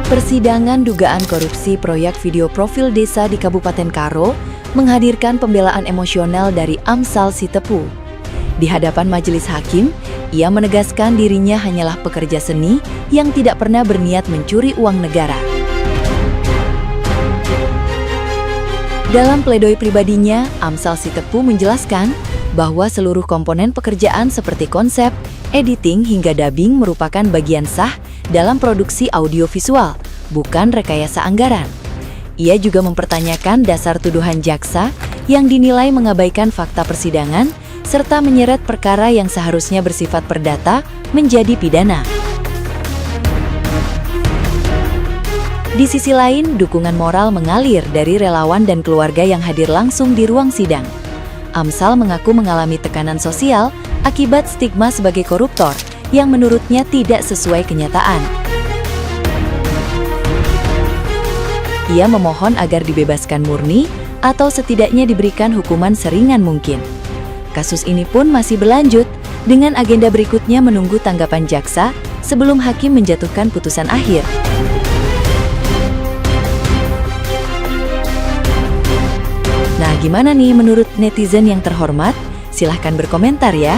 Persidangan dugaan korupsi proyek video profil desa di Kabupaten Karo menghadirkan pembelaan emosional dari Amsal Sitepu. Di hadapan majelis hakim, ia menegaskan dirinya hanyalah pekerja seni yang tidak pernah berniat mencuri uang negara. Dalam pledoi pribadinya, Amsal Sitepu menjelaskan bahwa seluruh komponen pekerjaan seperti konsep, editing hingga dubbing merupakan bagian sah dalam produksi audiovisual, bukan rekayasa anggaran. Ia juga mempertanyakan dasar tuduhan jaksa yang dinilai mengabaikan fakta persidangan serta menyeret perkara yang seharusnya bersifat perdata menjadi pidana. Di sisi lain, dukungan moral mengalir dari relawan dan keluarga yang hadir langsung di ruang sidang. Amsal mengaku mengalami tekanan sosial akibat stigma sebagai koruptor yang menurutnya tidak sesuai kenyataan. Ia memohon agar dibebaskan murni atau setidaknya diberikan hukuman seringan mungkin. Kasus ini pun masih berlanjut dengan agenda berikutnya menunggu tanggapan jaksa sebelum hakim menjatuhkan putusan akhir. Nah, gimana nih menurut netizen yang terhormat? Silahkan berkomentar ya.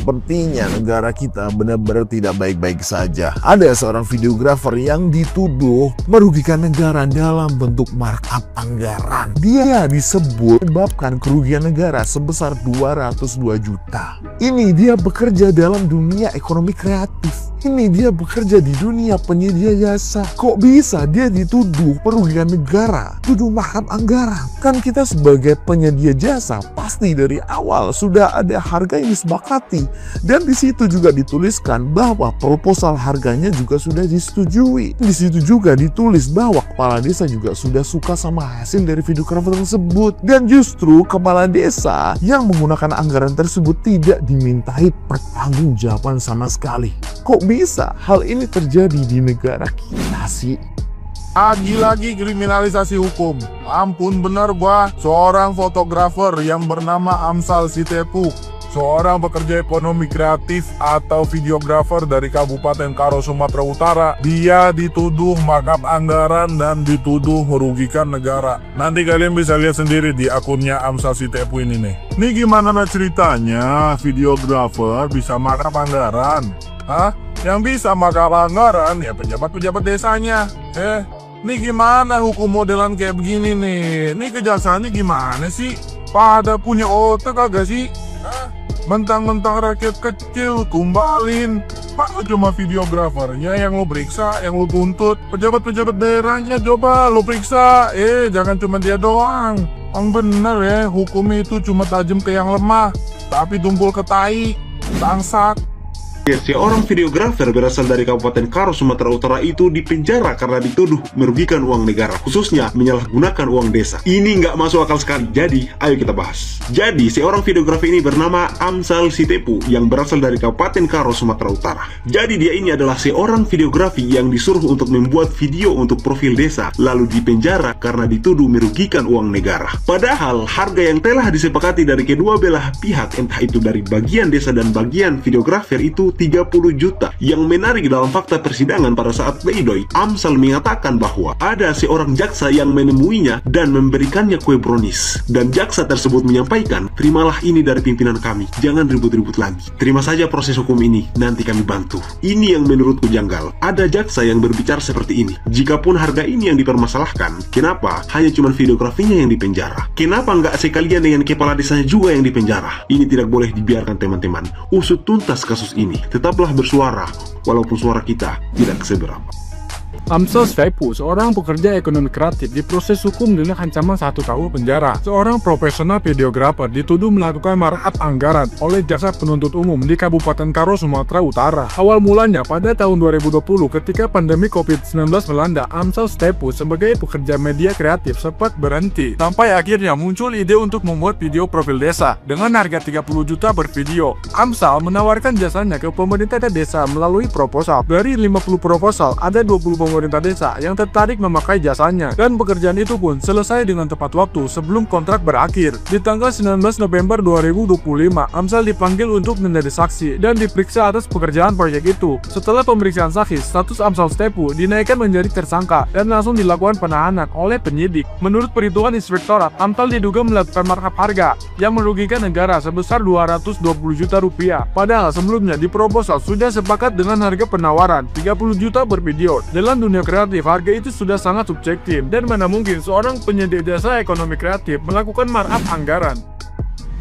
Sepertinya negara kita benar-benar tidak baik-baik saja. Ada seorang videografer yang dituduh merugikan negara dalam bentuk markup anggaran. Dia disebut menyebabkan kerugian negara sebesar 202 juta. Ini dia bekerja dalam dunia ekonomi kreatif. Ini dia bekerja di dunia penyedia jasa. Kok bisa dia dituduh merugikan negara? Tuduh markup anggaran. Kan kita sebagai penyedia jasa pasti dari awal sudah ada harga yang disepakati. Dan di situ juga dituliskan bahwa proposal harganya juga sudah disetujui. Di situ juga ditulis bahwa kepala desa juga sudah suka sama hasil dari videografer tersebut. Dan justru kepala desa yang menggunakan anggaran tersebut tidak dimintai pertanggungjawaban sama sekali. Kok bisa hal ini terjadi di negara kita sih? Lagi-lagi kriminalisasi hukum. Ampun bener gua, seorang fotografer yang bernama Amsal Sitepu, seorang pekerja ekonomi kreatif atau videografer dari Kabupaten Karo, Sumatera Utara. Dia dituduh markup anggaran dan dituduh merugikan negara. Nanti kalian bisa lihat sendiri di akunnya Amsal Sitepu ini nih. Nih gimana ceritanya videografer bisa markup anggaran? Hah? Yang bisa markup anggaran ya pejabat-pejabat desanya. Nih gimana hukum modelan kayak begini nih? Nih kejaksaannya gimana sih? Pada punya otak kagak sih? Mentang-mentang rakyat kecil tumbalin. Pak cuma videografernya yang lo periksa, yang lo tuntut. Pejabat-pejabat daerahnya coba lo periksa. Jangan cuma dia doang. Yang bener ya, hukum itu cuma tajam ke yang lemah, tapi tumpul ke tai. Bangsat. Seorang videografer berasal dari Kabupaten Karo, Sumatera Utara itu dipenjara karena dituduh merugikan uang negara, khususnya menyalahgunakan uang desa. Ini nggak masuk akal sekali, jadi ayo kita bahas. Jadi, seorang videografer ini bernama Amsal Sitepu yang berasal dari Kabupaten Karo, Sumatera Utara. Jadi dia ini adalah seorang videografer yang disuruh untuk membuat video untuk profil desa, lalu dipenjara karena dituduh merugikan uang negara. Padahal, harga yang telah disepakati dari kedua belah pihak, entah itu dari bagian desa dan bagian videografer itu 30 juta. Yang menarik dalam fakta persidangan pada saat pledoi, Amsal mengatakan bahwa ada seorang jaksa yang menemuinya dan memberikannya kue brownies. Dan jaksa tersebut menyampaikan, terimalah ini dari pimpinan kami, jangan ribut-ribut lagi. Terima saja proses hukum ini, nanti kami bantu. Ini yang menurutku janggal. Ada jaksa yang berbicara seperti ini. Jikapun harga ini yang dipermasalahkan, kenapa hanya cuma videografinya yang dipenjara? Kenapa nggak sekalian dengan kepala desanya juga yang dipenjara? Ini tidak boleh dibiarkan teman-teman. Usut tuntas kasus ini. Tetaplah bersuara, walaupun suara kita tidak seberapa. Amsal Sitepu, seorang pekerja ekonomi kreatif, diproses hukum dengan ancaman 1 tahun penjara. Seorang profesional videografer dituduh melakukan markup anggaran oleh jaksa penuntut umum di Kabupaten Karo, Sumatera Utara. Awal mulanya pada tahun 2020 ketika pandemi COVID-19 melanda, Amsal Sitepu sebagai pekerja media kreatif sempat berhenti. Sampai akhirnya muncul ide untuk membuat video profil desa dengan harga 30 juta per video. Amsal menawarkan jasanya ke pemerintah desa melalui proposal. Dari 50 proposal, ada 20 pemerintah desa yang tertarik memakai jasanya, dan pekerjaan itu pun selesai dengan tepat waktu sebelum kontrak berakhir. Di tanggal 19 November 2025, Amsal dipanggil untuk menjadi saksi dan diperiksa atas pekerjaan proyek itu. Setelah pemeriksaan saksi, status Amsal Sitepu dinaikkan menjadi tersangka dan langsung dilakukan penahanan oleh penyidik. Menurut perhitungan inspektorat, Amsal diduga melakukan markup harga yang merugikan negara sebesar 220 juta rupiah. Padahal sebelumnya di proposal sudah sepakat dengan harga penawaran 30 juta per video. Dalam dunia kreatif, harga itu sudah sangat subjektif dan mana mungkin seorang penyedia jasa ekonomi kreatif melakukan markup anggaran.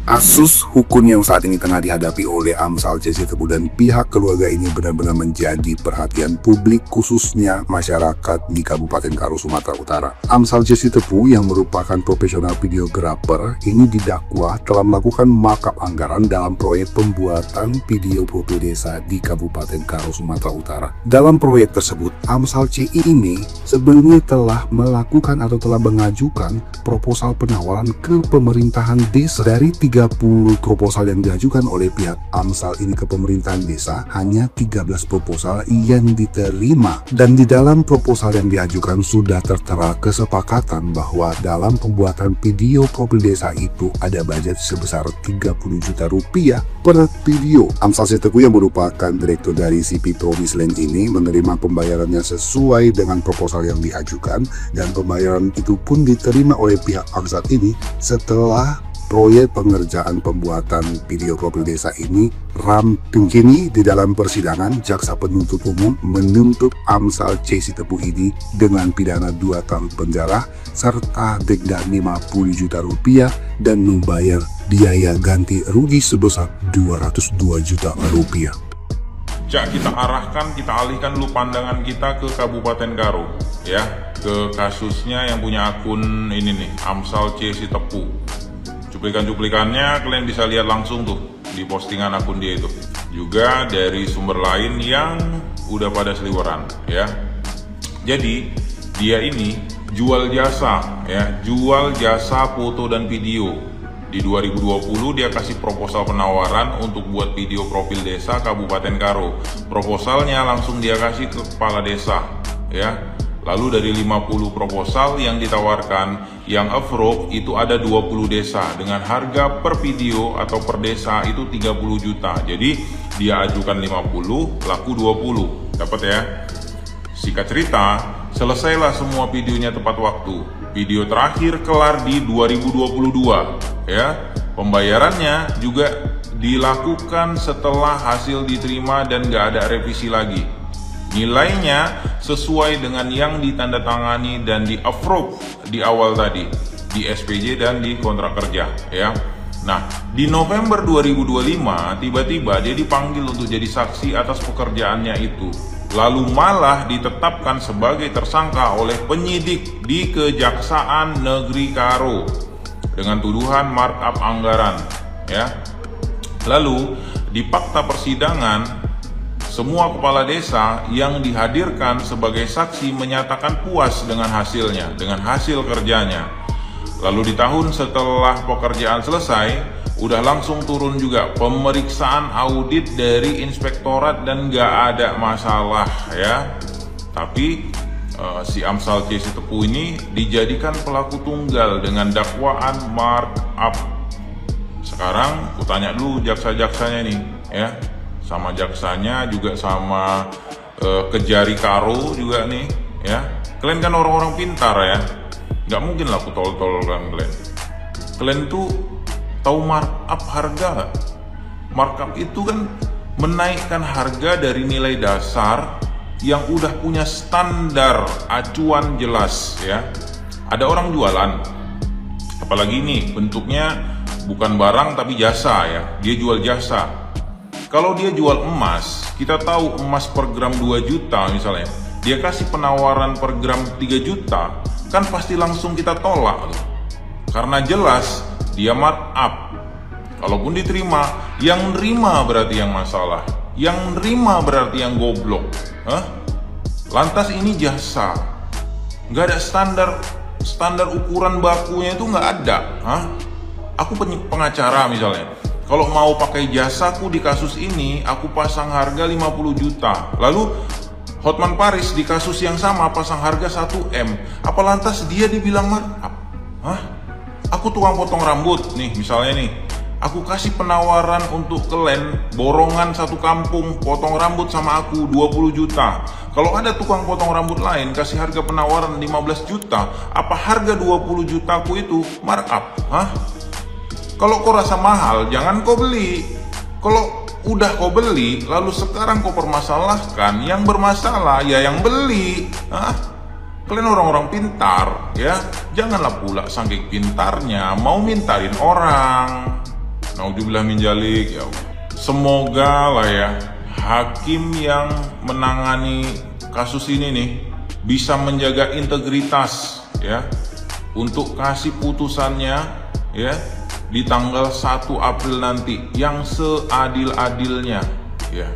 Kasus hukum yang saat ini tengah dihadapi oleh Amsal C. Sitepu dan pihak keluarga ini benar-benar menjadi perhatian publik, khususnya masyarakat di Kabupaten Karo, Sumatera Utara. Amsal C. Sitepu yang merupakan profesional videografer ini didakwa telah melakukan markup anggaran dalam proyek pembuatan video profil desa di Kabupaten Karo, Sumatera Utara. Dalam proyek tersebut, Amsal C. ini sebelumnya telah melakukan atau telah mengajukan proposal penawaran ke pemerintahan desa. Dari 30 proposal yang diajukan oleh pihak Amsal ini ke pemerintahan desa, hanya 13 proposal yang diterima. Dan di dalam proposal yang diajukan sudah tertera kesepakatan bahwa dalam pembuatan video profil desa itu ada budget sebesar 30 juta rupiah per video. Amsal Sitepu yang merupakan direktur dari CP Promise Land ini menerima pembayarannya sesuai dengan proposal yang diajukan, dan pembayaran itu pun diterima oleh pihak Amsal ini setelah proyek pengerjaan pembuatan video profil desa ini rampung. Kini di dalam persidangan, jaksa penuntut umum menuntut Amsal C. Sitepu ini dengan pidana 2 tahun penjara serta denda 50 juta rupiah dan membayar biaya ganti rugi sebesar 202 juta rupiah. Jak, kita arahkan, kita alihkan dulu pandangan kita ke Kabupaten Karo, ya, ke kasusnya yang punya akun ini nih, Amsal C. Sitepu. Cuplikan-cuplikannya kalian bisa lihat langsung tuh di postingan akun dia itu. Juga dari sumber lain yang udah pada seliweran, ya. Jadi dia ini jual jasa, ya, jual jasa foto dan video. Di 2020 dia kasih proposal penawaran untuk buat video profil desa Kabupaten Karo. Proposalnya langsung dia kasih ke kepala desa, ya. Lalu dari 50 proposal yang ditawarkan, yang approve itu ada 20 desa dengan harga per video atau per desa itu 30 juta. Jadi dia ajukan 50, laku 20. Dapat ya? Singkat cerita, selesailah semua videonya tepat waktu. Video terakhir kelar di 2022, ya. Pembayarannya juga dilakukan setelah hasil diterima dan gak ada revisi lagi. Nilainya sesuai dengan yang ditandatangani dan di-approve di awal tadi, di SPJ dan di kontrak kerja, ya. Nah, di November 2025 tiba-tiba dia dipanggil untuk jadi saksi atas pekerjaannya itu. Lalu malah ditetapkan sebagai tersangka oleh penyidik di Kejaksaan Negeri Karo dengan tuduhan markup anggaran, ya. Lalu di fakta persidangan, semua kepala desa yang dihadirkan sebagai saksi menyatakan puas dengan hasilnya, dengan hasil kerjanya. Lalu di tahun setelah pekerjaan selesai, udah langsung turun juga pemeriksaan audit dari inspektorat dan gak ada masalah, ya. Tapi si Amsal C. Sitepu ini dijadikan pelaku tunggal dengan dakwaan markup. Sekarang kutanya dulu jaksa-jaksanya nih, ya. Sama jaksanya juga sama Kejari Karo juga nih, ya. Kalian kan orang-orang pintar, ya. Nggak mungkin lah aku tol-tol kan kalian. Kalian tuh tahu markup harga nggak? Markup itu kan menaikkan harga dari nilai dasar yang udah punya standar acuan jelas, ya. Ada orang jualan, apalagi ini bentuknya bukan barang tapi jasa, ya. Dia jual jasa. Kalau dia jual emas, kita tahu emas per gram 2 juta misalnya, dia kasih penawaran per gram 3 juta, kan pasti langsung kita tolak tuh. Karena jelas dia markup. Kalaupun diterima, yang nerima berarti yang masalah, yang nerima berarti yang goblok. Lantas ini jasa, nggak ada standar ukuran bakunya itu nggak ada. Aku pengacara misalnya, kalau mau pakai jasaku di kasus ini, aku pasang harga 50 juta. Lalu Hotman Paris di kasus yang sama pasang harga 1M. Apa lantas dia dibilang markup? Hah? Aku tukang potong rambut nih, misalnya nih. Aku kasih penawaran untuk kalian borongan satu kampung potong rambut sama aku 20 juta. Kalau ada tukang potong rambut lain kasih harga penawaran 15 juta, apa harga 20 jutaku itu markup? Hah? Kalau kau rasa mahal, jangan kau beli. Kalau udah kau beli, lalu sekarang kau permasalahkan, yang bermasalah ya yang beli. Hah? Kalian orang-orang pintar, ya. Janganlah pula saking pintarnya mau mintarin orang. Naudzubillah min dzalik, ya Allah. Semoga lah ya hakim yang menangani kasus ini nih bisa menjaga integritas ya untuk kasih putusannya ya di tanggal 1 April nanti yang seadil-adilnya ya.